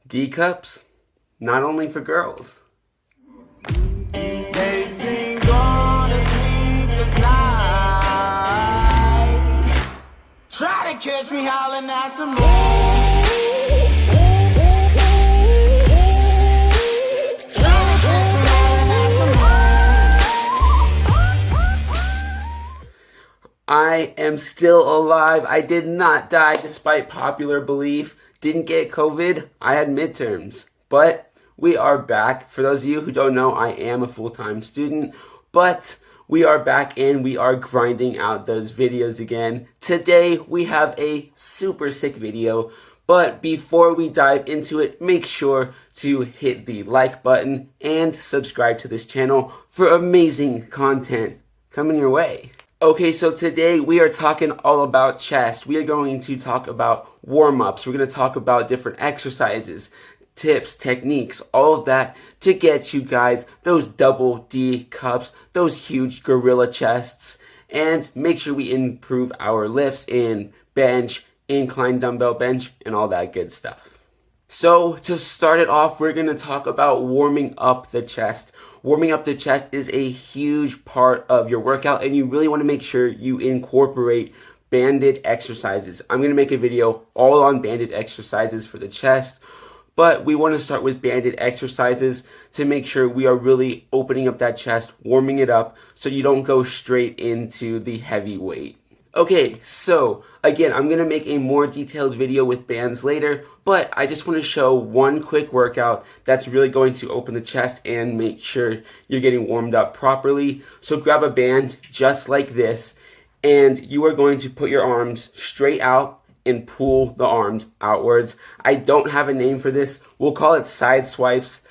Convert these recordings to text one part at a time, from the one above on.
D cups, not only for girls. They sing on a sleepless night. Try to catch me howling at the moon. I am still alive. I did not die despite popular belief. Didn't get COVID. I had midterms. But we are back. For those of you who don't know, I am a full-time student. But we are back and we are grinding out those videos again. Today we have a super sick video. But before we dive into it, make sure to hit the like button and subscribe to this channel for amazing content coming your way. Okay, so today we are talking all about chest. We are going to talk about warm-ups. We're going to talk about different exercises, tips, techniques, all of that to get you guys those double D cups, those huge gorilla chests, and make sure we improve our lifts in bench, incline dumbbell bench, and all that good stuff. So to start it off, we're going to talk about warming up the chest. Warming up the chest is a huge part of your workout, and you really want to make sure you incorporate banded exercises. I'm going to make a video all on banded exercises for the chest, but we want to start with banded exercises to make sure we are really opening up that chest, warming it up, so you don't go straight into the heavy weight. Okay, so again, I'm going to make a more detailed video with bands later, but I just want to show one quick workout that's really going to open the chest and make sure you're getting warmed up properly. So grab a band just like this, and you are going to put your arms straight out and pull the arms outwards. I don't have a name for this. We'll call it side swipes.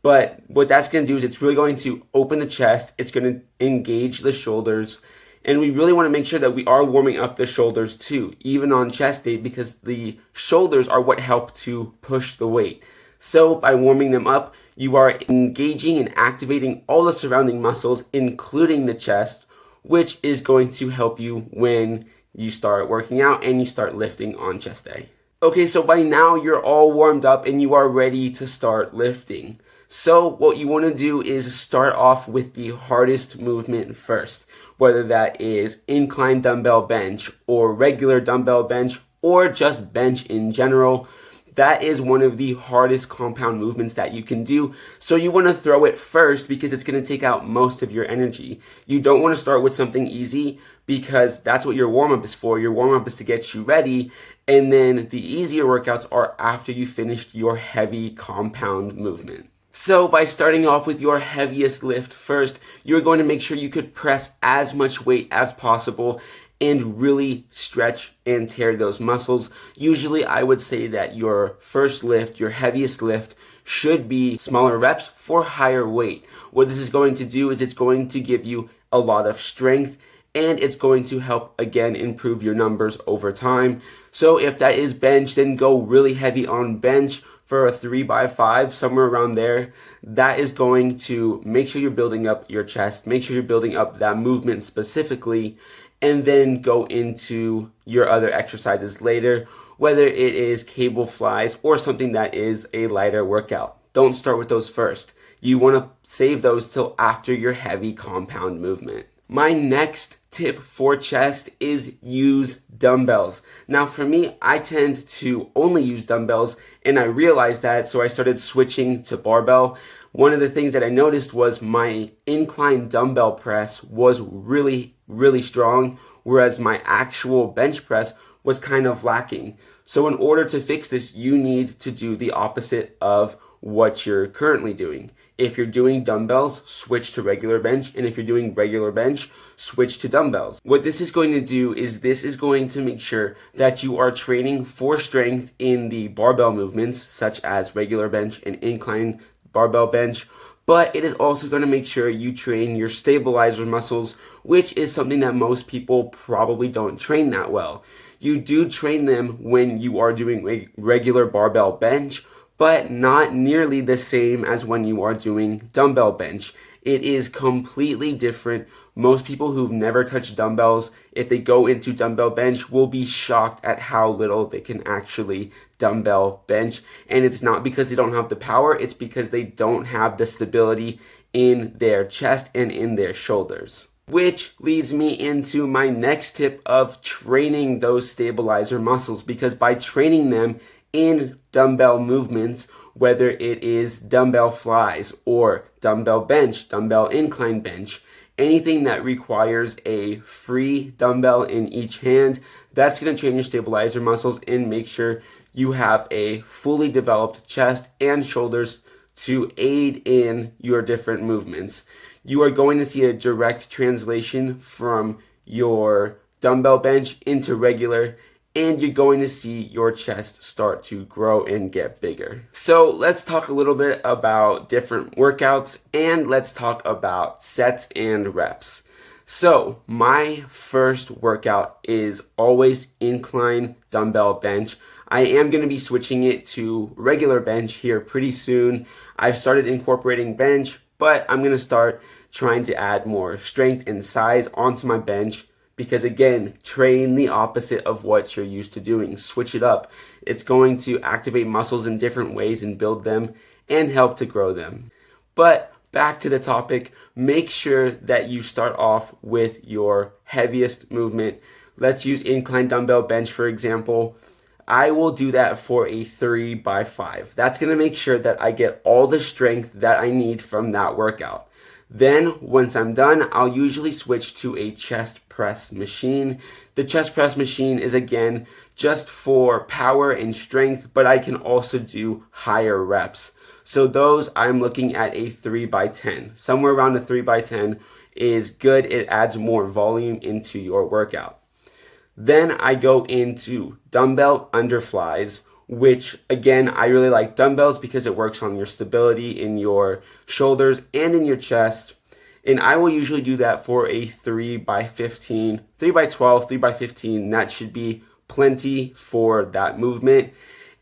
But what that's going to do is it's really going to open the chest. It's going to engage the shoulders. And we really want to make sure that we are warming up the shoulders too, even on chest day, because the shoulders are what help to push the weight. So by warming them up, you are engaging and activating all the surrounding muscles, including the chest, which is going to help you when you start working out and you start lifting on chest day. Okay, so by now you're all warmed up and you are ready to start lifting. So what you want to do is start off with the hardest movement first, whether that is incline dumbbell bench or regular dumbbell bench or just bench in general. That is one of the hardest compound movements that you can do. So you want to throw it first because it's going to take out most of your energy. You don't want to start with something easy because that's what your warm-up is for. Your warm-up is to get you ready. And then the easier workouts are after you finished your heavy compound movement. So by starting off with your heaviest lift first, you're going to make sure you could press as much weight as possible and really stretch and tear those muscles. Usually I would say that your first lift, your heaviest lift, should be smaller reps for higher weight. What this is going to do is it's going to give you a lot of strength, and it's going to help, again, improve your numbers over time. So if that is bench, then go really heavy on bench for a 3x5, somewhere around there. That is going to make sure you're building up your chest, make sure you're building up that movement specifically, and then go into your other exercises later, whether it is cable flies or something that is a lighter workout. Don't start with those first. You want to save those till after your heavy compound movement. My next tip for chest is use dumbbells. Now for me, I tend to only use dumbbells, and I realized that, so I started switching to barbell. One of the things that I noticed was my incline dumbbell press was really, really strong, whereas my actual bench press was kind of lacking. So in order to fix this, you need to do the opposite of what you're currently doing. If you're doing dumbbells, switch to regular bench, and if you're doing regular bench, switch to dumbbells. What this is going to do is this is going to make sure that you are training for strength in the barbell movements, such as regular bench and incline barbell bench, but it is also going to make sure you train your stabilizer muscles, which is something that most people probably don't train that well. You do train them when you are doing regular barbell bench, but not nearly the same as when you are doing dumbbell bench. It is completely different. Most people who've never touched dumbbells, if they go into dumbbell bench, will be shocked at how little they can actually dumbbell bench, and it's not because they don't have the power, it's because they don't have the stability in their chest and in their shoulders. Which leads me into my next tip of training those stabilizer muscles, because by training them in dumbbell movements, whether it is dumbbell flies or dumbbell bench, dumbbell incline bench, anything that requires a free dumbbell in each hand, that's going to train your stabilizer muscles and make sure you have a fully developed chest and shoulders to aid in your different movements. You are going to see a direct translation from your dumbbell bench into regular, and you're going to see your chest start to grow and get bigger. So let's talk a little bit about different workouts, and let's talk about sets and reps. So my first workout is always incline dumbbell bench. I am going to be switching it to regular bench here pretty soon. I've started incorporating bench, but I'm going to start trying to add more strength and size onto my bench, because again, train the opposite of what you're used to doing. Switch it up. It's going to activate muscles in different ways and build them and help to grow them. But back to the topic, make sure that you start off with your heaviest movement. Let's use incline dumbbell bench, for example. I will do that for a 3x5. That's going to make sure that I get all the strength that I need from that workout. Then, once I'm done, I'll usually switch to a chest press machine. The chest press machine is, again, just for power and strength, but I can also do higher reps. So those, I'm looking at a 3x10. Somewhere around a 3x10 is good. It adds more volume into your workout. Then I go into dumbbell underflies, which again, I really like dumbbells because it works on your stability in your shoulders and in your chest. And I will usually do that for a 3x15, 3x12, 3x15. That should be plenty for that movement.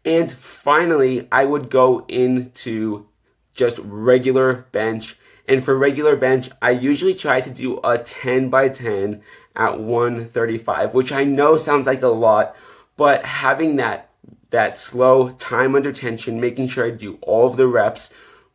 And finally, I would go into just regular bench. And for regular bench, I usually try to do a 10x10 at 135, which I know sounds like a lot, but having that slow time under tension, making sure I do all of the reps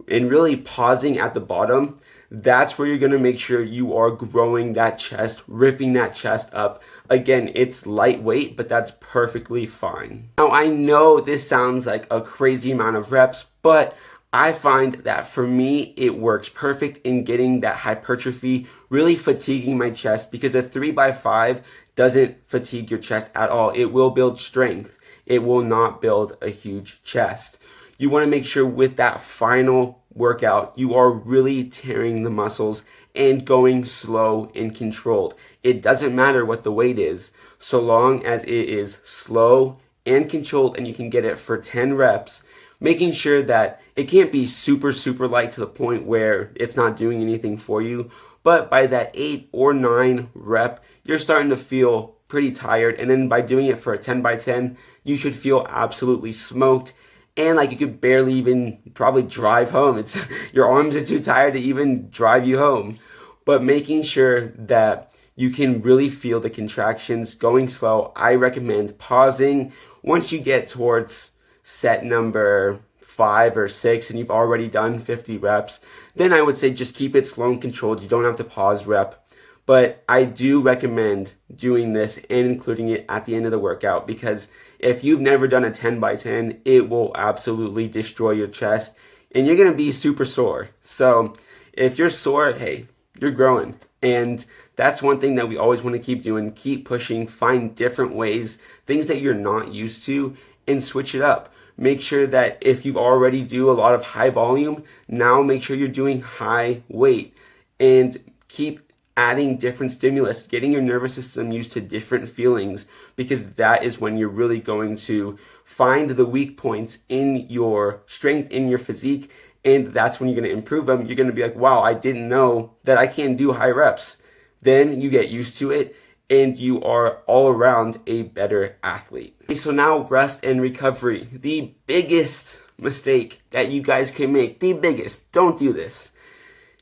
and really pausing at the bottom, that's where you're going to make sure you are growing that chest, ripping that chest up. Again, it's lightweight, but that's perfectly fine. Now, I know this sounds like a crazy amount of reps, but I find that for me, it works perfect in getting that hypertrophy, really fatiguing my chest, because a 3x5 doesn't fatigue your chest at all. It will build strength. It will not build a huge chest. You want to make sure with that final workout, you are really tearing the muscles and going slow and controlled. It doesn't matter what the weight is, so long as it is slow and controlled and you can get it for 10 reps, making sure that it can't be super, super light to the point where it's not doing anything for you. But by that 8 or 9 rep, you're starting to feel pretty tired. And then by doing it for a 10x10, you should feel absolutely smoked. And like you could barely even probably drive home. It's your arms are too tired to even drive you home. But making sure that you can really feel the contractions going slow, I recommend pausing once you get towards set number 5 or 6 and you've already done 50 reps. Then I would say just keep it slow and controlled. You don't have to pause rep. But I do recommend doing this and including it at the end of the workout, because if you've never done a 10x10, it will absolutely destroy your chest and you're going to be super sore. So if you're sore, hey, you're growing. And that's one thing that we always want to keep doing. Keep pushing, find different ways, things that you're not used to, and switch it up. Make sure that if you already do a lot of high volume, now make sure you're doing high weight, and keep adding different stimulus, getting your nervous system used to different feelings, because that is when you're really going to find the weak points in your strength, in your physique, and that's when you're going to improve them. You're going to be like, wow, I didn't know that I can do high reps. Then you get used to it and you are all around a better athlete. Okay, so now rest and recovery. The biggest mistake that you guys can make, the biggest, don't do this.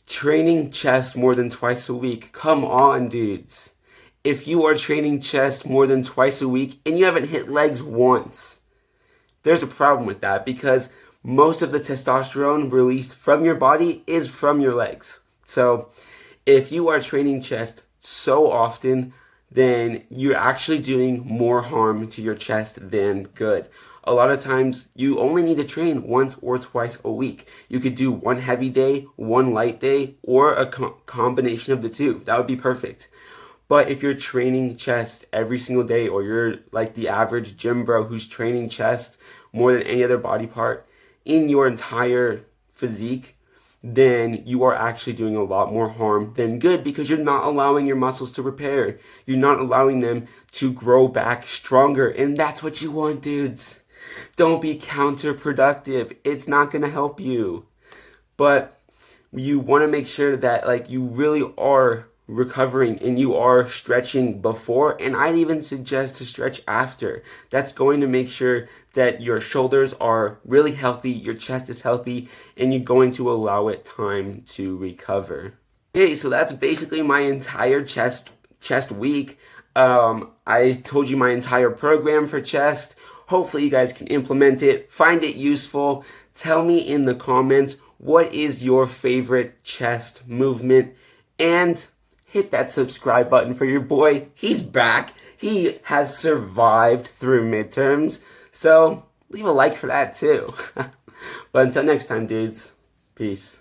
Training chest more than twice a week. Come on, dudes. If you are training chest more than twice a week and you haven't hit legs once, there's a problem with that because most of the testosterone released from your body is from your legs. So if you are training chest so often, then you're actually doing more harm to your chest than good. A lot of times you only need to train once or twice a week. You could do one heavy day, one light day, or a combination of the two. That would be perfect. But if you're training chest every single day, or you're like the average gym bro who's training chest more than any other body part in your entire physique, then you are actually doing a lot more harm than good because you're not allowing your muscles to repair. You're not allowing them to grow back stronger, and that's what you want, dudes. Don't be counterproductive. It's not going to help you. But you want to make sure that like you really are recovering and you are stretching before, and I'd even suggest to stretch after. That's going to make sure that your shoulders are really healthy, your chest is healthy, and you're going to allow it time to recover. Okay, so that's basically my entire chest week. I told you my entire program for chest. Hopefully you guys can implement it, find it useful. Tell me in the comments what is your favorite chest movement, and hit that subscribe button for your boy. He's back. He has survived through midterms. So leave a like for that too. But until next time, dudes, peace.